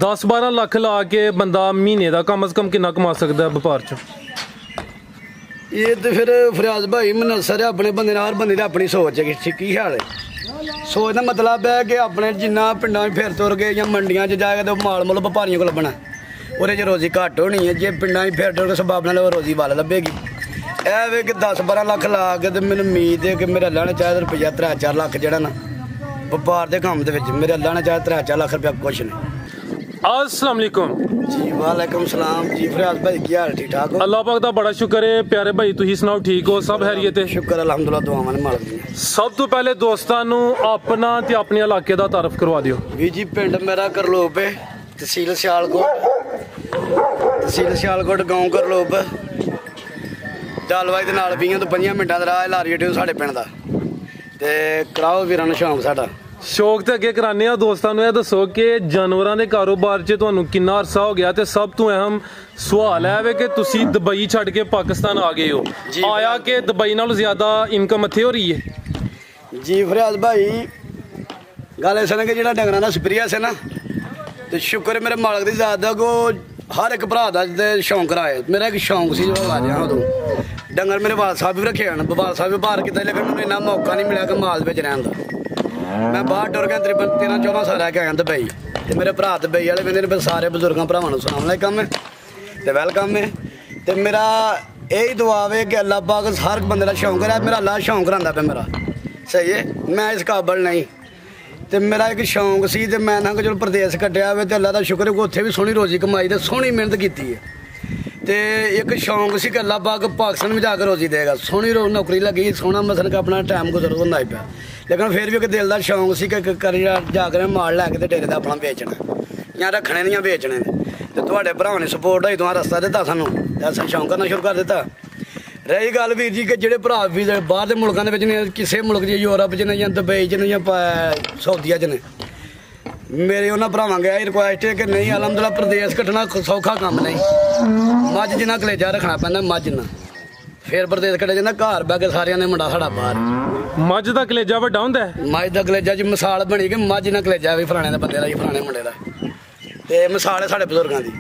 10-12 ਲੱਖ ਲਾ ਕੇ ਬੰਦਾ ਮਹੀਨੇ ਦਾ ਕਮ ਅਜ਼ ਕਮ ਕਿੰਨਾ ਕਮਾ ਸਕਦਾ ਵਪਾਰ 'ਚ? ਇਹ ਤੇ ਫਿਰ ਫਰਿਆਦ ਭਾਈ ਮਨਸਰ ਆਪਣੇ ਬੰਦੇ ਨਾਲ, ਹਰ ਬੰਦੇ ਦੀ ਆਪਣੀ ਸੋਚ ਹੈ ਕਿ ਕੀ ਹਾਲ ਹੈ। ਸੋਚ ਦਾ ਮਤਲਬ ਹੈ ਕਿ ਆਪਣੇ ਜਿੰਨਾ ਪਿੰਡਾਂ 'ਚ ਫਿਰ ਤੁਰ ਗਏ ਜਾਂ ਮੰਡੀਆਂ 'ਚ ਜਾ ਕੇ ਤੇ ਮਾਲ ਮੁੱਲ ਵਪਾਰੀਆਂ ਕੋਲ ਲੱਭਣਾ, ਉਹਦੇ 'ਚ ਰੋਜ਼ੀ ਘੱਟ ਹੋਣੀ ਹੈ। ਜੇ ਪਿੰਡਾਂ 'ਚ ਫਿਰ ਤੁਰ ਕੇ ਸਬਾਬ ਨਾਲ ਰੋਜ਼ੀ ਵੱਲ ਲੱਭੇਗੀ। ਇਹ ਵੇ ਕਿ 10-12 ਲੱਖ ਲਾ ਕੇ ਤੇ ਮੈਨੂੰ ਉਮੀਦ ਹੈ ਕਿ ਮੇਰੇ ਅੱਲਾ ਨੇ ਚਾਹੇ ਰੁਪਈਆ 3-4 ਲੱਖ ਜਿਹੜਾ ਨਾ ਵਪਾਰ ਦੇ ਕੰਮ ਦੇ ਵਿੱਚ ਮੇਰੇ ਅੱਲਾ ਨੇ ਚਾਹੇ 3-4 ਲੱਖ ਰੁਪਇਆ ਕੁਛ ਨਹੀਂ। अस्सलाम वालेकुम जी वालेकुम सलाम जी। फरियाद भाई की हाल? ठीक ठाक हो? अल्लाह पाक दा बड़ा शुक्र है। प्यारे भाई तुसीं सुनाओ, ठीक हो? सब खैरियत है? शुक्र अलहमदुल्ला, दुआवां ने मालक दी। सब तो पहले दोस्तां नूं अपना ते अपने इलाके दा तारफ करवा दिओ। भी जी पिंड मेरा करलोप है, तहसील सियालकोट, गाँव करलोप। डालवाई दे नाल 20 ਤੋਂ 25 ਮਿੰਟਾਂ ਦਾ ਰਾਹ ਲਾਰੀ ਡੇ ਸਾਡੇ ਪਿੰਡ ਦਾ। ਤੇ ਕਰਾਓ ਵੀਰਾਂ ਨੂੰ ਸ਼ੌਂਕ ਸਾਡਾ। ਸ਼ੌਕ ਤੇ ਅੱਗੇ ਕਰਾਨੇ ਆ। ਦੋਸਤਾਂ ਨੂੰ ਇਹ ਦੱਸੋ ਕਿ ਜਾਨਵਰਾਂ ਦੇ ਕਾਰੋਬਾਰ 'ਚ ਤੁਹਾਨੂੰ ਕਿੰਨਾ ਅਰਸਾ ਹੋ ਗਿਆ ਤੇ ਸਭ ਤੋਂ ਅਹਿਮ ਸਵਾਲ ਹੈ ਵੇ ਕਿ ਤੁਸੀਂ ਦੁਬਈ ਛੱਡ ਕੇ ਪਾਕਿਸਤਾਨ ਆ ਗਏ ਹੋ। ਆਇਆ ਕਿ ਦੁਬਈ ਨਾਲੋਂ ਜ਼ਿਆਦਾ ਇਨਕਮ ਇੱਥੇ ਹੋ ਰਹੀ ਹੈ? ਜੀ ਫਰਿਆਦ ਭਾਈ ਗੱਲ ਇਸ ਨੇ ਕਿ ਜਿਹੜਾ ਡੰਗਰਾਂ ਦਾ ਸਪਰੀਆ ਸੀ ਨਾ, ਤੇ ਸ਼ੁਕਰ ਮੇਰੇ ਮਾਲਕ ਦੀ ਜ਼ਾਤ ਦਾ ਕੋ ਹਰ ਇੱਕ ਭਰਾ ਦਾ ਸ਼ੌਂਕ ਰਾਇਆ। ਮੇਰਾ ਇੱਕ ਸ਼ੌਂਕ ਸੀ ਜਦੋਂ ਆ ਗਿਆ ਉਦੋਂ ਡੰਗਰ ਮੇਰੇ ਵਾਲ ਸਾਹਿਬ ਵੀ ਰੱਖੇ ਹਨ। ਵਾਲ ਸਾਹਿਬ ਵਪਾਰ ਕੀਤਾ, ਲੇਕਿਨ ਮੈਨੂੰ ਇੰਨਾ ਮੌਕਾ ਨਹੀਂ ਮਿਲਿਆ ਕਿ ਮਾਲ ਵਿੱਚ ਰਹਿਣ ਦਾ। ਮੈਂ ਬਾਹਰ ਟੁਰ ਗਿਆ 13-14 ਸਾਲ ਰਹਿ ਕੇ ਆਇਆ ਦੁਬਈ। ਤੇ ਮੇਰੇ ਭਰਾ ਦੁਬਈ ਵਾਲੇ ਕਹਿੰਦੇ ਨੇ ਸਾਰੇ ਬਜ਼ੁਰਗਾਂ ਭਰਾਵਾਂ ਨੂੰ ਸਲਾਮ ਅਲੈਕਮ ਤੇ ਵੈਲਕਮ ਹੈ। ਤੇ ਮੇਰਾ ਇਹੀ ਦੁਆ ਵੇ ਕਿ ਅੱਲਾਹ ਪਾਕ ਹਰ ਬੰਦੇ ਦਾ ਸ਼ੌਂਕ ਹੈ। ਮੇਰਾ ਅੱਲਾਹ ਸ਼ੌਂਕ ਰਹਿੰਦਾ ਪਿਆ ਮੇਰਾ, ਸਹੀ ਹੈ। ਮੈਂ ਇਸ ਕਾਬਲ ਨਹੀਂ ਤੇ ਮੇਰਾ ਇੱਕ ਸ਼ੌਂਕ ਸੀ ਤੇ ਮੈਂ ਨਾ ਚਲੋ ਪ੍ਰਦੇਸ਼ ਕੱਟਿਆ ਵੇ ਤੇ ਅੱਲਾਹ ਦਾ ਸ਼ੁਕਰ ਹੈ ਕਿ ਉੱਥੇ ਵੀ ਸੋਹਣੀ ਰੋਜ਼ੀ ਕਮਾਈ ਤੇ ਸੋਹਣੀ ਮਿਹਨਤ ਕੀਤੀ ਹੈ। ਤੇ ਇੱਕ ਸ਼ੌਂਕ ਸੀ ਕਿ ਅੱਲਾਹ ਪਾਕ ਪਾਕਿਸਤਾਨ ਵਿੱਚ ਜਾ ਕੇ ਰੋਜ਼ੀ ਦੇਗਾ। ਸੋਹਣੀ ਨੌਕਰੀ ਲੱਗੀ, ਸੋਹਣਾ ਮਸਲ ਕਿ ਆਪਣਾ ਟਾਈਮ ਗੁਜ਼ਰ ਹੁੰਦਾ ਹੀ ਪਿਆ। ਲੇਕਿਨ ਫਿਰ ਵੀ ਇੱਕ ਦਿਲ ਦਾ ਸ਼ੌਂਕ ਸੀ ਕਿ ਕਰੀ ਜਾ ਕੇ ਮਾਲ ਲੈ ਕੇ ਤੇ ਡੇਰੇ ਦਾ ਆਪਣਾ ਵੇਚਣਾ ਜਾਂ ਰੱਖਣੇ ਦੀਆਂ ਵੇਚਣੇ ਨੇ। ਤੇ ਤੁਹਾਡੇ ਭਰਾਵਾਂ ਨੇ ਸਪੋਰਟ ਹੋਈ, ਤੁਹਾਨੂੰ ਰਸਤਾ ਦਿੱਤਾ, ਸਾਨੂੰ ਐਸਾ ਸ਼ੌਂਕ ਕਰਨਾ ਸ਼ੁਰੂ ਕਰ ਦਿੱਤਾ। ਰਹੀ ਗੱਲ ਵੀਰ ਜੀ ਕਿ ਜਿਹੜੇ ਭਰਾ ਵੀ ਬਾਹਰ ਦੇ ਮੁਲਕਾਂ ਦੇ ਵਿੱਚ ਨੇ, ਕਿਸੇ ਮੁਲਕ 'ਚ ਯੂਰਪ 'ਚ ਨੇ ਜਾਂ ਦੁਬਈ 'ਚ ਨੇ ਜਾਂ ਸਾਊਦੀਆ 'ਚ ਨੇ, ਮੇਰੇ ਉਹਨਾਂ ਭਰਾਵਾਂ ਗਿਆ ਇਹ ਰਿਕੁਐਸਟ ਹੈ ਕਿ ਨਹੀਂ ਅਲਹਮਦੁਲਿਲਾ ਪ੍ਰਦੇਸ਼ ਕੱਟਣਾ ਸੌਖਾ ਕੰਮ ਨਹੀਂ। ਮੱਝ ਜਿੰਨਾ ਕਲੇਜਾ ਰੱਖਣਾ ਪੈਂਦਾ, ਮੱਝ ਨਾਲ ਫਿਰ ਪ੍ਰਦੇਸ਼ ਕੱਟਿਆ ਜਾਂਦਾ। ਘਰ ਬਹਿ ਕੇ ਸਾਰਿਆਂ ਨੇ ਮੁੰਡਾ ਸਾਡਾ ਬਾਹਰ। ਮੱਝ ਦਾ ਕਲੇਜਾ ਵੱਡਾ ਹੁੰਦਾ ਹੈ? ਮੱਝ ਦਾ ਕਲੇਜਾ ਜੀ ਮਿਸਾਲ ਬਣੀ ਕਿ ਮੱਝ ਨਾਲ ਕਲੇਜਾ ਵੀ ਫਲਾਣੇ ਦੇ ਬੰਦੇ ਦਾ ਜੀ, ਫਲਾਣੇ ਮੁੰਡੇ ਦਾ। ਤੇ ਮਿਸਾਲ ਹੈ ਸਾਡੇ ਬਜ਼ੁਰਗਾਂ ਦੀ।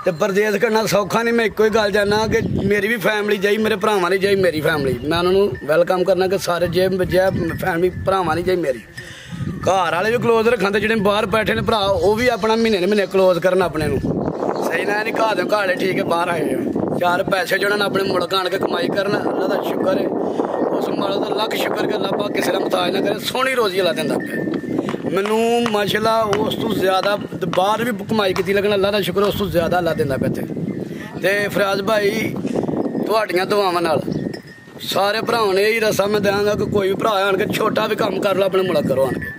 ਤੇ ਪ੍ਰਦੇਸ਼ ਕੱਟਣਾ ਸੌਖਾ ਨਹੀਂ। ਮੈਂ ਇੱਕੋ ਹੀ ਗੱਲ ਜਾਣਾ ਕਿ ਮੇਰੀ ਵੀ ਫੈਮਿਲੀ ਜਾਈ, ਮੇਰੇ ਭਰਾਵਾਂ ਦੀ ਜਾਈ, ਮੇਰੀ ਫੈਮਿਲੀ। ਮੈਂ ਉਹਨਾਂ ਨੂੰ ਵੈਲਕਮ ਕਰਨਾ ਕਿ ਸਾਰੇ ਜੇ ਫੈਮਿਲੀ ਭਰਾਵਾਂ ਦੀ ਜਾਈ, ਮੇਰੀ ਘਰ ਵਾਲੇ ਵੀ ਕਲੋਜ਼ ਰੱਖਣ ਤੇ ਜਿਹੜੇ ਬਾਹਰ ਬੈਠੇ ਨੇ ਭਰਾ ਉਹ ਵੀ ਆਪਣਾ ਮਹੀਨੇ ਕਲੋਜ਼ ਕਰਨ ਆਪਣੇ ਨੂੰ, ਸਹੀ ਨਾ। ਨਹੀਂ ਘਰ ਦੇ ਘਰ ਵਾਲੇ ਠੀਕ ਹੈ, ਬਾਹਰ ਆਏ ਹੋ ਚਾਰ ਪੈਸੇ ਜਿਹੜਾ ਨਾ ਆਪਣੇ ਮੁਲਕ ਆਣ ਕੇ ਕਮਾਈ ਕਰਨ। ਅੱਲਾ ਦਾ ਸ਼ੁਕਰ ਹੈ, ਉਸ ਮਾਲਕ ਦਾ ਲੱਖ ਸ਼ੁਕਰ ਕਿ ਅੱਲਾ ਪਾਕ ਕਿਸੇ ਦਾ ਮੁਤਾਜ ਨਾ ਕਰੇ। ਸੋਹਣੀ ਰੋਜ਼ੀ ਅੱਲਾ ਦਿੰਦਾ ਪਿਆ ਮੈਨੂੰ ਮਾਸ਼ਾਅੱਲਾ। ਉਸ ਤੋਂ ਜ਼ਿਆਦਾ ਬਾਹਰ ਵੀ ਕਮਾਈ ਕੀਤੀ, ਲੇਕਿਨ ਅੱਲਾ ਦਾ ਸ਼ੁਕਰ ਉਸ ਤੋਂ ਜ਼ਿਆਦਾ ਅੱਲਾ ਦਿੰਦਾ ਪਿਆ ਇੱਥੇ। ਤੇ ਫਰਿਆਦ ਭਾਈ ਤੁਹਾਡੀਆਂ ਦੁਆਵਾਂ ਨਾਲ ਸਾਰੇ ਭਰਾਵਾਂ ਨੇ ਇਹੀ ਰਸਾ ਮੈਂ ਦਿਆਂਗਾ ਕਿ ਕੋਈ ਵੀ ਭਰਾ ਆਣ ਕੇ ਛੋਟਾ ਵੀ ਕੰਮ ਕਰ ਲਾ, ਆਪਣੇ ਮੁਲਕ ਕਰੋ ਆਣ ਕੇ।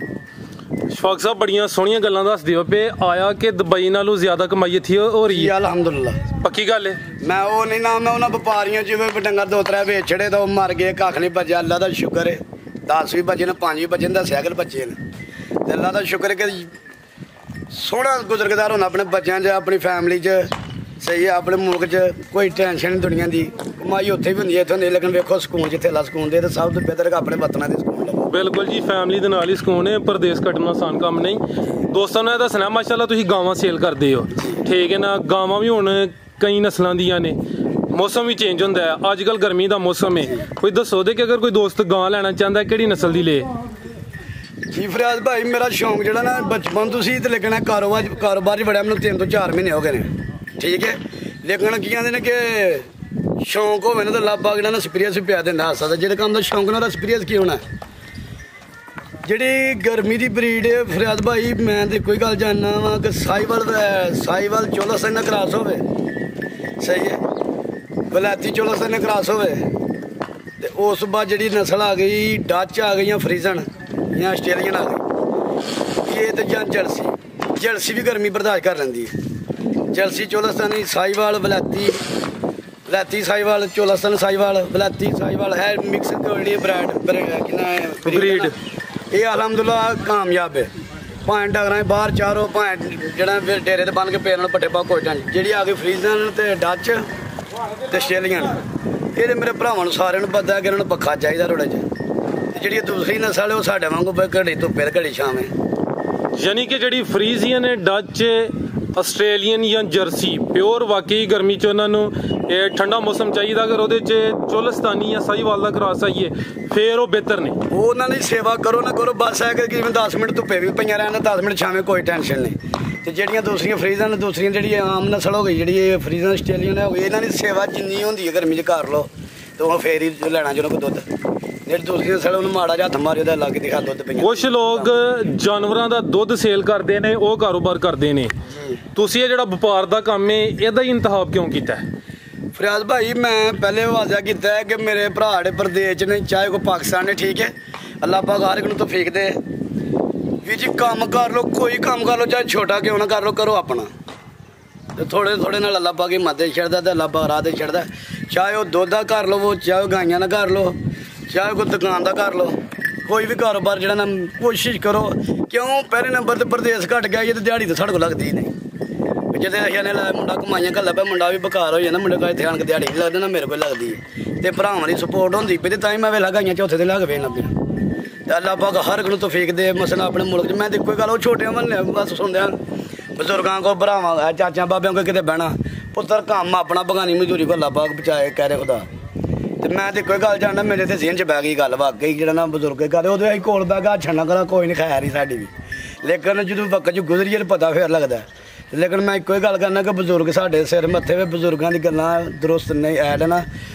ਸ਼ਫਾਕ ਸਾਹਿਬ ਬੜੀਆਂ ਸੋਹਣੀਆਂ ਗੱਲਾਂ ਦੱਸਦੇ ਹੋ ਪਏ। ਆਇਆ ਕਿ ਦੁਬਈ ਨਾਲੋਂ ਜ਼ਿਆਦਾ ਕਮਾਈ ਇੱਥੇ ਹੋ ਰਹੀ ਹੈ? ਅਲਹਮਦੁਲਿਲਾ ਪੱਕੀ ਗੱਲ ਹੈ। ਮੈਂ ਉਹ ਨਹੀਂ ਨਾ, ਮੈਂ ਉਹਨਾਂ ਵਪਾਰੀਆਂ ਜਿਵੇਂ ਡੰਗਰ 2-3 ਵੇਚ ਛੜੇ ਤਾਂ ਉਹ ਮਰ ਗਏ, ਕੱਖ ਨਹੀਂ ਬਚਿਆ। ਅੱਲਾ ਦਾ ਸ਼ੁਕਰ ਹੈ 10 ਵੀ ਬਚੇ ਨੇ, 5 ਵੀ ਬਚੇ ਨੇ, ਤਾਂ ਸਾਈਕਲ ਬਚੇ ਨੇ। ਤੇ ਅੱਲਾ ਦਾ ਸ਼ੁਕਰ ਹੈ ਕਿ ਸੋਹਣਾ ਗੁਜ਼ਰਗਦਾਰ ਹੋਣਾ ਆਪਣੇ ਬੱਚਿਆਂ 'ਚ, ਆਪਣੀ ਫੈਮਿਲੀ 'ਚ, ਸਹੀ ਹੈ। ਆਪਣੇ ਮੁਲਕ 'ਚ ਕੋਈ ਟੈਨਸ਼ਨ ਨਹੀਂ ਦੁਨੀਆ ਦੀ। ਕਮਾਈ ਉੱਥੇ ਵੀ ਹੁੰਦੀ ਹੈ, ਇੱਥੇ ਹੁੰਦੀ, ਲੇਕਿਨ ਵੇਖੋ ਸਕੂਨ ਜਿੱਥੇ ਅੱਲਾ ਸਕੂਨ ਦੇ, ਤਾਂ ਸਭ ਤੋਂ ਬਿਹਤਰ ਆਪਣੇ ਵਤਨਾਂ ਦੇ ਸਕੂਨ ਲਵੋ। ਬਿਲਕੁਲ ਜੀ, ਫੈਮਿਲੀ ਦੇ ਨਾਲ ਹੀ ਸਕੂਨ ਹੈ। ਪ੍ਰਦੇਸ਼ ਕੱਟਣਾ ਆਸਾਨ ਕੰਮ ਨਹੀਂ। ਦੋਸਤਾਂ ਨੂੰ ਇਹ ਦੱਸਣਾ ਮਾਸ਼ਾਅੱਲਾ ਤੁਸੀਂ ਗਾਵਾਂ ਸੇਲ ਕਰਦੇ ਹੋ, ਠੀਕ ਹੈ ਨਾ। ਗਾਵਾਂ ਵੀ ਹੁਣ ਕਈ ਨਸਲਾਂ ਦੀਆਂ ਨੇ, ਮੌਸਮ ਵੀ ਚੇਂਜ ਹੁੰਦਾ ਹੈ। ਅੱਜ ਕੱਲ੍ਹ ਗਰਮੀ ਦਾ ਮੌਸਮ ਹੈ। ਕੋਈ ਦੱਸੋ ਦੇ ਕਿ ਅਗਰ ਕੋਈ ਦੋਸਤ ਗਾਂ ਲੈਣਾ ਚਾਹੁੰਦਾ ਕਿਹੜੀ ਨਸਲ ਦੀ ਲੇ? ਜੀ ਫਰਿਆਦ ਭਾਈ ਮੇਰਾ ਸ਼ੌਂਕ ਜਿਹੜਾ ਨਾ ਬਚਪਨ ਤੋਂ ਸੀ, ਤੇ ਲੇਕਿਨ ਕਾਰੋਬਾਰ 'ਚ ਬੜਿਆ ਮੈਨੂੰ 3 ਤੋਂ 4 ਮਹੀਨੇ ਹੋ ਗਏ ਨੇ, ਠੀਕ ਹੈ। ਲੇਕਿਨ ਕੀ ਕਹਿੰਦੇ ਨੇ ਕਿ ਸ਼ੌਂਕ ਹੋਵੇ ਨਾ ਤਾਂ ਅੱਲਾਹ ਪਾਕ ਜਿਹੜਾ ਨਾ ਐਕਸਪੀਰੀਅੰਸ ਪਿਆ ਦਿੰਦਾ ਹੱਸਦਾ। ਜਿਹੜੇ ਕੰਮ ਦਾ ਸ਼ੌਂਕ ਨਾ ਉਹਦਾ ਐਕਸਪੀਰੀਅੰਸ ਕੀ ਹੋਣਾ। ਜਿਹੜੀ ਗਰਮੀ ਦੀ ਬਰੀਡ ਫਰਿਆਦ ਭਾਈ ਮੈਂ ਤੇ ਕੋਈ ਗੱਲ ਜਾਣਨਾ ਵਾ ਕਿ ਸਾਈਵਾਲ ਚੋਲਸਤਾਨ ਨਾਲ ਕ੍ਰਾਸ ਹੋਵੇ, ਸਹੀ ਹੈ। ਵਲੈਤੀ ਚੋਲਸਤਾਨ ਨਾਲ ਕ੍ਰਾਸ ਹੋਵੇ। ਤੇ ਉਸ ਤੋਂ ਬਾਅਦ ਜਿਹੜੀ ਨਸਲ ਆ ਗਈ ਡੱਚ ਆ ਗਈ ਜਾਂ ਫਰੀਜ਼ਨ ਜਾਂ ਆਸਟ੍ਰੇਲੀਅਨ ਆ ਗਈ, ਇਹ ਤੇ ਜਾਂ ਜਰਸੀ ਵੀ ਗਰਮੀ ਬਰਦਾਸ਼ਤ ਕਰ ਲੈਂਦੀ ਹੈ। ਜਰਸੀ ਚੋਲਸਤਾਨੀ ਸਾਈਵਾਲ ਵਲੈਤੀ ਸਾਈਵਾਲ ਚੋਲਸਤਾਨ ਸਾਈਵਾਲ ਵਲੈਤੀ ਸਾਈਵਾਲ ਹੈ ਮਿਕਸ ਜਿਹੜੀ ਬਰੀਡ ਇਹ ਅਲਹਮਦੁਲਿਲਾ ਕਾਮਯਾਬ ਹੈ। ਭਾਵੇਂ ਡੰਗਰਾਂ ਬਾਹਰ ਚਾਰੋ, ਭਾਵੇਂ ਜਿਹੜਾ ਫਿਰ ਡੇਰੇ ਤੇ ਬੰਨ ਕੇ ਪੇਰ ਨਾਲ ਪੱਠੇ ਪਾ ਕੋਟਾਂ। ਜਿਹੜੀ ਆ ਗਈ ਫਰੀਜ਼ਨ ਤੇ ਡੱਚ ਤੇ ਆਸਟ੍ਰੇਲੀਅਨ, ਇਹਦੇ ਮੇਰੇ ਭਰਾਵਾਂ ਨੂੰ ਸਾਰਿਆਂ ਨੂੰ ਪਤਾ ਕਿ ਇਹਨਾਂ ਨੂੰ ਪੱਖਾ ਚਾਹੀਦਾ ਥੋੜ੍ਹਾ ਜਿਹਾ। ਤੇ ਜਿਹੜੀ ਦੂਸਰੀ ਨਸਲ ਹੈ ਉਹ ਸਾਡੇ ਵਾਂਗੂ ਘੜੀ ਧੁੱਪੇ ਤੇ ਘੜੀ ਛਾਵੇਂ। ਯਾਨੀ ਕਿ ਜਿਹੜੀ ਫਰੀਜ਼ੀਅਨ ਹੈ, ਡੱਚ ਆਸਟ੍ਰੇਲੀਅਨ ਜਾਂ ਜਰਸੀ ਪਿਓਰ ਵਾਕਈ ਗਰਮੀ 'ਚ ਉਹਨਾਂ ਨੂੰ ਇਹ ਠੰਡਾ ਮੌਸਮ ਚਾਹੀਦਾ। ਅਗਰ ਉਹਦੇ 'ਚ ਚੋਲਸਤਾਨੀ ਜਾਂ ਸਾਹੀਵਾਲ ਦਾ ਕਰਾਸ ਆਈਏ ਫਿਰ ਉਹ ਬਿਹਤਰ ਨੇ। ਉਹਨਾਂ ਦੀ ਸੇਵਾ ਕਰੋ ਨਾ ਕਰੋ, ਬਸ ਹੈ ਕਿ ਜਿਵੇਂ 10 ਮਿੰਟ ਧੁੱਪੇ ਵੀ ਪਈਆਂ ਰਹਿਣ, 10 ਮਿੰਟ ਛਾਵੇਂ, ਕੋਈ ਟੈਨਸ਼ਨ ਨਹੀਂ। ਤੇ ਜਿਹੜੀਆਂ ਦੂਸਰੀਆਂ ਫਰੀਜ਼ਾਂ ਨੇ, ਦੂਸਰੀਆਂ ਜਿਹੜੀ ਆਮ ਨਸਲ ਹੋ ਗਈ, ਜਿਹੜੀ ਇਹ ਫਰੀਜ਼ਾਂ ਆਸਟ੍ਰੇਲੀਅਨ ਹੋ ਗਈ, ਇਹਨਾਂ ਦੀ ਸੇਵਾ ਜਿੰਨੀ ਹੁੰਦੀ ਹੈ ਗਰਮੀ 'ਚ ਕਰ ਲਓ ਤੇ ਉਹ ਫੇਰ ਹੀ ਲੈਣਾ ਜਦੋਂ ਕੋਈ ਦੁੱਧ। ਜਿਹੜੀ ਦੂਸਰੀ ਨਸਲ ਉਹਨੂੰ ਮਾੜਾ ਜਿਹਾ ਹੱਥ ਮਾਰਿਓ ਤਾਂ ਲੱਗ ਦਿਖਾ ਦੁੱਧ ਪਈਆਂ। ਕੁਛ ਲੋਕ ਜਾਨਵਰਾਂ ਦਾ ਦੁੱਧ ਸੇਲ ਕਰਦੇ ਨੇ, ਉਹ ਕਾਰੋਬਾਰ ਕਰਦੇ ਨੇ। ਤੁਸੀਂ ਇਹ ਜਿਹੜਾ ਵਪਾਰ ਦਾ ਕੰਮ ਹੈ ਇਹਦਾ ਹੀ ਇੰਤਖਾਬ ਕਿਉਂ ਕੀਤਾ? ਫਰਿਆਦ ਭਾਈ ਮੈਂ ਪਹਿਲੇ ਵਾਅਦਾ ਕੀਤਾ ਹੈ ਕਿ ਮੇਰੇ ਭਰਾ ਜਿਹੜੇ ਪ੍ਰਦੇਸ਼ ਨੇ, ਚਾਹੇ ਕੋਈ ਪਾਕਿਸਤਾਨ ਨੇ, ਠੀਕ ਹੈ, ਅੱਲਾਹ ਪਾਕ ਹਰ ਇੱਕ ਨੂੰ ਤੌਫੀਕ ਦੇ ਵੀ ਜੀ ਕੰਮ ਕਰ ਲਓ, ਕੋਈ ਕੰਮ ਕਰ ਲਓ, ਚਾਹੇ ਛੋਟਾ ਕਿਉਂ ਨਾ ਕਰ ਲਓ, ਕਰੋ ਆਪਣਾ। ਤੇ ਥੋੜੇ ਥੋੜੇ ਨਾਲ ਅੱਲਾਹ ਪਾਕ ਹੀ ਮਦਦ ਛੱਡਦਾ ਤੇ ਅੱਲਾਹ ਪਾਕ ਰਾਹ ਤੇ ਛੱਡਦਾ। ਚਾਹੇ ਉਹ ਦੁੱਧ ਦਾ ਕਰ ਲਓ, ਚਾਹੇ ਉਹ ਗਾਈਆਂ ਦਾ ਕਰ ਲਓ, ਚਾਹੇ ਕੋਈ ਦੁਕਾਨ ਦਾ ਕਰ ਲਓ, ਕੋਈ ਵੀ ਕਾਰੋਬਾਰ ਜਿਹੜਾ ਨਾ ਕੋਸ਼ਿਸ਼ ਕਰੋ। ਕਿਉਂ ਪਹਿਲੇ ਨੰਬਰ ਤੇ ਪ੍ਰਦੇਸ਼ ਘਟ ਗਿਆ, ਇਹ ਤੇ ਦਿਹਾੜੀ ਤਾਂ ਸਾਡੇ ਕੋਲ ਲੱਗਦੀ ਨਹੀਂ। ਜਦੋਂ ਅਸੀਂ ਨੇ ਮੁੰਡਾ ਕਮਾਈਆਂ ਘੱਲਾ ਪਿਆ, ਮੁੰਡਾ ਵੀ ਬੇਕਾਰ ਹੋ ਜਾਂਦਾ, ਮੁੰਡੇ ਕੋਲ ਇੱਥੇ ਆਣ ਕੇ ਦਿਹਾੜੀ ਨਹੀਂ ਲੱਗਦੀ ਨਾ, ਮੇਰੇ ਕੋਲ ਲੱਗਦੀ ਹੈ। ਤੇ ਭਰਾਵਾਂ ਦੀ ਸਪੋਰਟ ਹੁੰਦੀ ਪਈ ਤੇ ਤਾਂ ਹੀ ਮੈਂ ਵੇਲਾ ਗਾਈਆਂ ਚੌਥੇ ਤੇ ਲੱਗ ਵੇ ਨਾ ਪਿਆ। ਤੇ ਅੱਲਾਹ ਪਾਕ ਹਰ ਇੱਕ ਨੂੰ ਤੌਫੀਕ ਦੇ। ਮਸਲਾ ਆਪਣੇ ਮੁਲਕ 'ਚ ਮੈਂ ਤੇ ਇੱਕੋ ਹੀ ਗੱਲ, ਉਹ ਛੋਟਿਆਂ ਮਹੱਲੇ ਬਸ ਸੁਣਦੇ ਹਨ ਬਜ਼ੁਰਗਾਂ ਕੋ, ਭਰਾਵਾਂ ਚਾਚਿਆਂ ਬਾਬਿਆਂ ਕੋਲ ਕਿਤੇ ਬਹਿਣਾ, ਪੁੱਤਰ ਕੰਮ ਆਪਣਾ ਬਗਾਨੀ ਮਜ਼ਦੂਰੀ ਕੋ ਅੱਲਾਹ ਪਾਕ ਬਚਾਏ, ਕਹਿ ਰਹੇ ਖੁਦਾ। ਤੇ ਮੈਂ ਤੇ ਕੋਈ ਗੱਲ ਜਾਣਦਾ, ਮੇਰੇ ਤੇ ਜ਼ਿਹਨ 'ਚ ਬਹਿ ਗਈ ਗੱਲ, ਵਾਕਈ ਜਿਹੜਾ ਨਾ ਬਜ਼ੁਰਗ ਕਰਦੇ ਉਹਦੇ ਅਸੀਂ ਕੋਲ ਬਹਿ ਗਿਆ ਛੱਡਣਾ ਕਰਾ, ਕੋਈ ਨਹੀਂ ਖੈਰ ਹੀ ਸਾਡੀ ਵੀ। ਲੇਕਿਨ ਜਦੋਂ ਵਕਤ 'ਚ ਗੁਜ਼ਰੀਏ ਪਤਾ ਫਿਰ ਲੱਗਦਾ। ਲੇਕਿਨ ਮੈਂ ਇੱਕੋ ਹੀ ਗੱਲ ਕਰਨਾ ਕਿ ਬਜ਼ੁਰਗ ਸਾਡੇ ਸਿਰ ਮੱਥੇ ਵੇ, ਬਜ਼ੁਰਗਾਂ ਦੀ ਗੱਲਾਂ ਦਰੁਸਤ ਨਹੀਂ, ਐਡ ਨਾ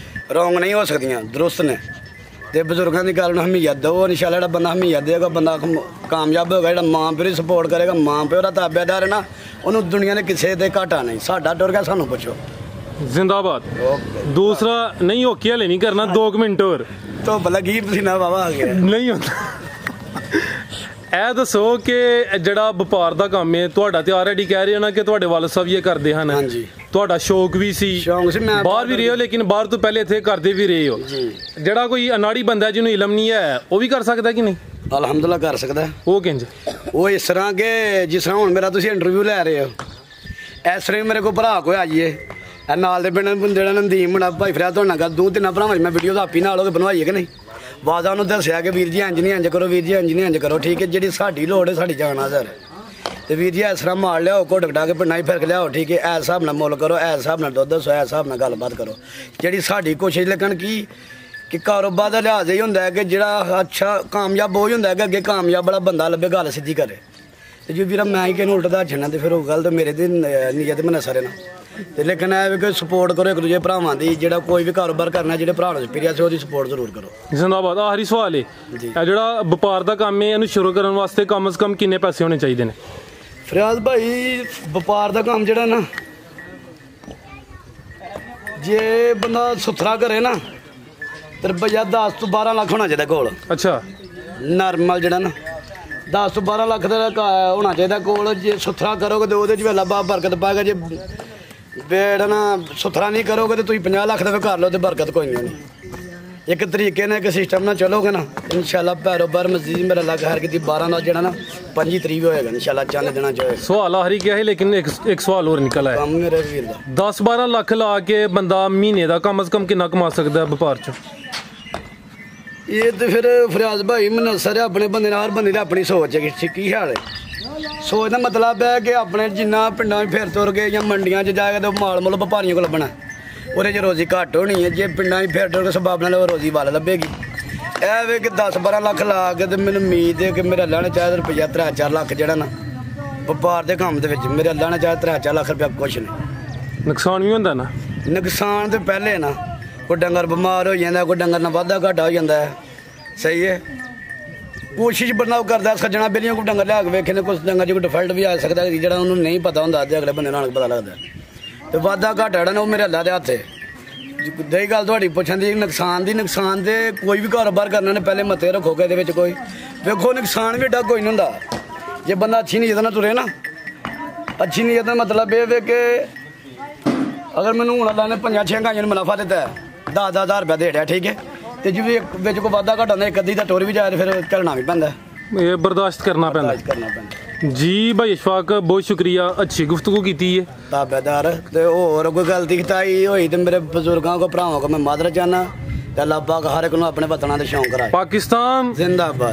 ਰੋਂਗ ਨਹੀਂ ਹੋ ਸਕਦੀਆਂ, ਦਰੁਸਤ ਨੇ। ਤੇ ਬਜ਼ੁਰਗਾਂ ਦੀ ਗੱਲ ਨੂੰ ਹਮੀਅਤ ਦਿਓ, ਇਨਸ਼ਾਅੱਲਾ ਜਿਹੜਾ ਬੰਦਾ ਹਮੀਅਤ ਦੇਗਾ ਬੰਦਾ ਕਾਮਯਾਬ ਹੋਏਗਾ। ਜਿਹੜਾ ਮਾਂ ਪਿਓ ਦੀ ਸਪੋਰਟ ਕਰੇਗਾ, ਮਾਂ ਪਿਓ ਦਾ ਤਾਬੇਦਾਰ ਹੈ ਨਾ, ਉਹਨੂੰ ਦੁਨੀਆ ਦੇ ਕਿਸੇ ਤੇ ਘਾਟਾ ਨਹੀਂ। ਸਾਡਾ ਟੁਰ ਗਿਆ, ਸਾਨੂੰ ਪੁੱਛੋ। ਜ਼ਿੰਦਾਬਾਦ। ਦੂਸਰਾ ਨਹੀਂ ਹੋਕੀ ਹਲੇ ਨਹੀਂ ਕਰਨਾ, 2 ਮਿੰਟ ਹੋਰ ਧੁੱਪ ਲੱਗੀ, ਪਸੀਨਾ ਵਾਵਾ ਆ ਗਿਆ, ਨਹੀਂ ਹੁੰਦਾ। ਇਹ ਦੱਸੋ ਕਿ ਜਿਹੜਾ ਵਪਾਰ ਦਾ ਕੰਮ ਹੈ ਤੁਹਾਡਾ, ਤੇ ਆਲਰੇਡੀ ਕਹਿ ਰਹੇ ਹੋ ਨਾ ਕਿ ਤੁਹਾਡੇ ਵਾਲਦ ਸਾਹਿਬ ਇਹ ਕਰਦੇ ਹਨ। ਹਾਂਜੀ। ਤੁਹਾਡਾ ਸ਼ੌਕ ਵੀ ਸੀ, ਮੈਂ ਬਾਹਰ ਵੀ ਰਹੇ ਹੋ, ਲੇਕਿਨ ਬਾਹਰ ਤੋਂ ਪਹਿਲੇ ਇੱਥੇ ਕਰਦੇ ਵੀ ਰਹੇ ਹੋ। ਜਿਹੜਾ ਕੋਈ ਅਨਾੜੀ ਬੰਦਾ ਜਿਹਨੂੰ ਇਲਮ ਨਹੀਂ ਹੈ ਉਹ ਵੀ ਕਰ ਸਕਦਾ ਕਿ ਨਹੀਂ? ਅਲਹਮਦੁਲਿਲਾ ਕਰ ਸਕਦਾ। ਉਹ ਕਿੰਜ? ਉਹ ਇਸ ਤਰ੍ਹਾਂ ਕਿ ਜਿਸ ਤਰ੍ਹਾਂ ਹੁਣ ਮੇਰਾ ਤੁਸੀਂ ਇੰਟਰਵਿਊ ਲੈ ਰਹੇ ਹੋ, ਇਸ ਤਰ੍ਹਾਂ ਮੇਰੇ ਕੋਲ ਭਰਾ ਕੋਈ ਆ ਜਾਈਏ, ਇਹ ਨਾਲ ਦੇ ਪਿੰਡ ਜਿਹੜਾ ਨੰਦੀਮ ਮੁੰਡਾ ਭਾਈ ਫਰਿਆਦ ਤੁਹਾਡੇ ਨਾਲ ਗੱਲ 2-3 ਭਰਾਵਾਂ 'ਚ ਮੈਂ ਵੀਡੀਓ ਆਪੀ ਨਾਲ ਉਹ ਬਣਵਾਈਏ ਕਿ ਨਹੀਂ, ਵਾਦਾ ਉਹਨੂੰ ਦੱਸਿਆ ਕਿ ਵੀਰ ਜੀ ਇੰਜ ਨਹੀਂ ਇੰਜ ਕਰੋ, ਵੀਰ ਜੀ ਇੰਜ ਨਹੀਂ ਇੰਜ ਕਰੋ, ਠੀਕ ਹੈ। ਜਿਹੜੀ ਸਾਡੀ ਲੋੜ ਹੈ ਸਾਡੀ ਜਾਨ ਆ ਸਰ, ਤੇ ਵੀਰ ਜੀ ਇਸ ਤਰ੍ਹਾਂ ਮਾਰ ਲਿਆਓ, ਘੁੱਟ ਘਟਾ ਕੇ ਪਿੰਡਾਂ 'ਚ ਫਿਰ ਕੇ ਲਿਆਓ, ਠੀਕ ਹੈ। ਇਸ ਹਿਸਾਬ ਨਾਲ ਮੁੱਲ ਕਰੋ, ਇਸ ਹਿਸਾਬ ਨਾਲ ਦੁੱਧ ਦੱਸੋ, ਇਸ ਹਿਸਾਬ ਨਾਲ ਗੱਲਬਾਤ ਕਰੋ। ਜਿਹੜੀ ਸਾਡੀ ਕੋਸ਼ਿਸ਼ ਲੇਕਿਨ ਕਿ ਕਾਰੋਬਾਰ ਦਾ ਲਿਹਾਜ਼ ਇਹ ਹੁੰਦਾ ਹੈ ਕਿ ਜਿਹੜਾ ਅੱਛਾ ਕਾਮਯਾਬ ਉਹ ਹੀ ਹੁੰਦਾ ਹੈ ਕਿ ਅੱਗੇ ਕਾਮਯਾਬ ਵਾਲਾ ਬੰਦਾ ਲੱਭੇ, ਗੱਲ ਸਿੱਧੀ ਕਰੇ। ਤੇ ਜੇ ਵੀਰਾ ਮੈਂ ਹੀ ਕਿਹਨੂੰ ਉਲਟਦਾ ਛੱਡਣਾ ਤੇ ਫਿਰ ਉਹ ਗੱਲ ਤਾਂ ਮੇਰੇ ਤੇ ਨੀਅਤ ਮਨਾ ਸਾਰੇ ਨਾਲ। ਤੇ ਲੇਕਿਨ ਇਹ ਵੀ ਕਿ ਸਪੋਰਟ ਕਰੋ ਇੱਕ ਦੂਜੇ ਭਰਾਵਾਂ ਦੀ। ਜਿਹੜਾ ਕੋਈ ਵੀ ਕਾਰੋਬਾਰ ਕਰਨਾ, ਜਿਹੜੇ ਭਰਾ ਨੂੰ ਪਿਰਿਆ ਸੀ ਉਹਦੀ ਸਪੋਰਟ ਜ਼ਰੂਰ ਕਰੋ। ਜ਼ਿੰਦਾਬਾਦ। ਆਖਰੀ ਸਵਾਲ ਹੈ, ਇਹ ਜਿਹੜਾ ਵਪਾਰ ਦਾ ਕੰਮ ਹੈ ਇਹਨੂੰ ਸ਼ੁਰੂ ਕਰਨ ਵਾਸਤੇ ਕਮ ਸੇ ਕਮ ਕਿੰਨੇ ਪੈਸੇ ਹੋਣੇ ਚਾਹੀਦੇ ਨੇ? ਫਰਿਆਦ ਭਾਈ ਵਪਾਰ ਦਾ ਕੰਮ ਜਿਹੜਾ ਨਾ, ਜੇ ਬੰਦਾ ਸੁਥਰਾ ਕਰੇ ਨਾ ਤੇ ਰੁਪਈਆ 10 ਤੋਂ 12 ਲੱਖ ਹੋਣਾ ਚਾਹੀਦਾ ਕੋਲ। ਅੱਛਾ। ਨਾਰਮਲ ਜਿਹੜਾ ਨਾ 10 ਤੋਂ 12 ਲੱਖ ਦਾ ਹੋਣਾ ਚਾਹੀਦਾ ਕੋਲ। ਜੇ ਸੁਥਰਾ ਕਰੋਗੇ ਤਾਂ ਉਹਦੇ 'ਚ ਵੀ ਅੱਲਾਹ ਪਾਕ ਬਰਕਤ ਪਾਏਗਾ। ਜੇ ਬੇੜ ਨਾ ਸੁਥਰਾ ਨਹੀਂ ਕਰੋਗੇ ਤਾਂ ਤੁਸੀਂ 50 ਲੱਖ ਦਾ ਵੀ ਕਰ ਲਓ ਤੇ ਬਰਕਤ ਕੋਈ ਨਹੀਂ ਹੋਣੀ। ਇੱਕ ਤਰੀਕੇ ਨਾਲ, ਇੱਕ ਸਿਸਟਮ ਨਾਲ ਚਲੋਗੇ ਨਾ, ਇਨਸ਼ਾਅੱਲਾ ਕਾਰੋਬਾਰ ਮਸਜਿਦ ਮੇਰਾ ਲੱਗ ਹਰ ਕੀਤੀ 12 ਨਾਲ ਜਿਹੜਾ ਨਾ 25 ਤਰੀਕ ਹੋਏਗਾ ਇਨਸ਼ਾਅੱਲਾ, ਚੰਨ ਦੇਣਾ ਚਾਹੇ। ਸਵਾਲ ਆਖਰੀ ਕਿਹਾ ਹੈ, ਲੇਕਿਨ ਇੱਕ ਸਵਾਲ ਹੋਰ ਨਿਕਲ ਆਇਆ। ਕੰਮ ਮੇਰੇ ਵੀਰ ਦਾ 10-12 ਲੱਖ ਲਾ ਕੇ ਬੰਦਾ ਮਹੀਨੇ ਦਾ ਕਮ ਸੇ ਕਮ ਕਿੰਨਾ ਕਮਾ ਸਕਦਾ ਵਪਾਰ 'ਚ? ਇਹ ਤੇ ਫਿਰ ਫਰਿਆਦ ਭਾਈ ਮੈਨੂੰ ਸਾਰੇ ਆਪਣੇ ਬੰਦੇ ਨਾਲ, ਹਰ ਬੰਦੇ ਦੀ ਆਪਣੀ ਸੋਚ ਹੈ ਕਿ ਕੀ ਹਾਲ ਹੈ। ਸੋਚ ਦਾ ਮਤਲਬ ਹੈ ਕਿ ਆਪਣੇ ਜਿੰਨਾ ਪਿੰਡਾਂ 'ਚ ਫਿਰ ਤੁਰ ਗਏ ਜਾਂ ਮੰਡੀਆਂ 'ਚ ਜਾ ਕੇ ਤਾਂ ਮਾਲ ਮੁੱਲ ਵਪਾਰੀਆਂ ਕੋਲ ਲੱਭਣਾ, ਉਹਦੇ 'ਚ ਰੋਜ਼ੀ ਘੱਟ ਹੋਣੀ ਹੈ। ਜੇ ਪਿੰਡਾਂ 'ਚ ਫਿਰ ਤੁਰ ਕੇ ਸਬਾਬ ਨਾਲ ਉਹ ਰੋਜ਼ੀ ਵੱਲ ਲੱਭੇਗੀ। ਇਹ ਵੇ ਕਿ 10-12 ਲੱਖ ਲਾ ਕੇ ਤੇ ਮੈਨੂੰ ਉਮੀਦ ਹੈ ਕਿ ਮੇਰਾ ਲੈਣਾ ਚਾਹੀਦਾ ਰੁਪਈਆ 3-4 ਲੱਖ ਜਿਹੜਾ ਨਾ ਵਪਾਰ ਦੇ ਕੰਮ ਦੇ ਵਿੱਚ ਮੇਰਾ ਲੈਣਾ ਚਾਹੀਦਾ 3-4 ਲੱਖ ਰੁਪਇਆ ਕੁਛ ਨਹੀਂ। ਨੁਕਸਾਨ ਵੀ ਹੁੰਦਾ ਨਾ? ਨੁਕਸਾਨ ਤੇ ਪਹਿਲੇ ਨਾ, ਕੋਈ ਡੰਗਰ ਬਿਮਾਰ ਹੋ ਜਾਂਦਾ, ਕੋਈ ਡੰਗਰ ਨਾਲ ਵਾਧਾ ਘਾਟਾ ਹੋ ਜਾਂਦਾ ਹੈ। ਸਹੀ ਹੈ। ਕੋਸ਼ਿਸ਼ ਬੰਦਾ ਉਹ ਕਰਦਾ ਸੱਜਣਾ ਬੇਲੀਆਂ ਕੋਈ ਡੰਗਰ ਲਿਆ ਕੇ ਵੇਖੇ ਨੇ, ਕੁਛ ਡੰਗਰ 'ਚ ਕੋਈ ਡਿਫਾਲਟ ਵੀ ਆ ਸਕਦਾ ਜਿਹੜਾ ਉਹਨੂੰ ਨਹੀਂ ਪਤਾ ਹੁੰਦਾ, ਤੇ ਅਗਲੇ ਬੰਦੇ ਨਾਲ ਪਤਾ ਲੱਗਦਾ। ਤੇ ਵਾਧਾ ਘਾਟਾ ਜਿਹੜਾ ਨਾ ਉਹ ਮੇਰੇ ਅੱਲਾ ਦੇ ਹੱਥ ਹੈ। ਦਈ ਗੱਲ ਤੁਹਾਡੀ ਪੁੱਛਣ ਦੀ ਨੁਕਸਾਨ ਦੀ, ਨੁਕਸਾਨ ਦੇ ਕੋਈ ਵੀ ਕਾਰੋਬਾਰ ਕਰਨਾ ਨੇ ਪਹਿਲੇ ਮੱਥੇ ਰੱਖੋਗੇ ਇਹਦੇ ਵਿੱਚ ਕੋਈ ਵੇਖੋ ਨੁਕਸਾਨ ਵੀ ਏਡਾ ਕੋਈ ਨਹੀਂ ਹੁੰਦਾ। ਜੇ ਬੰਦਾ ਅੱਛੀ ਨੀਅਤ ਨਾਲ ਤੁਰੇ ਨਾ, ਅੱਛੀ ਨੀਅਤ ਦਾ ਮਤਲਬ ਇਹ ਵੇ ਕਿ ਅਗਰ ਮੈਨੂੰ ਹੁਣ ਅੱਲਾ ਨੇ 5-6 ਗਾਈਆਂ ਨੂੰ ਮੁਨਾਫਾ ਦਿੱਤਾ, 10,000 ਰੁਪਇਆ ਦੇ ਰਿਹਾ, ਠੀਕ ਹੈ। ਤੇ ਜਿਵੇਂ ਵਿੱਚ ਕੋਈ ਵਾਧਾ ਘਟਾ ਹੁੰਦਾ, ਇੱਕ ਅੱਧੀ ਦਾ ਟੁਰ ਵੀ ਜਾਏ ਫਿਰ ਝੱਲਣਾ ਵੀ ਪੈਂਦਾ, ਇਹ ਬਰਦਾਸ਼ਤ ਕਰਨਾ ਪੈਂਦਾ। ਜੀ ਭਾਈ ਇਸ਼ਫਾਕ ਬਹੁਤ ਸ਼ੁਕਰੀਆ, ਅੱਛੀ ਗੁਫ਼ਤਗੂ ਕੀਤੀ ਹੈ। ਤਾਬੇਦਾਰ ਤੇ ਹੋਰ ਕੋਈ ਗਲਤੀ ਖਤਾਈ ਹੋਈ ਤੇ ਮੇਰੇ ਬਜ਼ੁਰਗਾਂ ਕੋ ਭਰਾਵਾਂ ਕੋ ਮੈਂ ਮਾਦਰ ਚਾਹਨਾ ਤੇ ਅੱਲਾਹ ਪਾਕ ਹਰ ਇੱਕ ਨੂੰ ਆਪਣੇ ਵਤਨਾਂ ਦੇ ਸ਼ੌਂਕ ਕਰਾਏ। ਪਾਕਿਸਤਾਨ ਜ਼ਿੰਦਾਬਾਦ।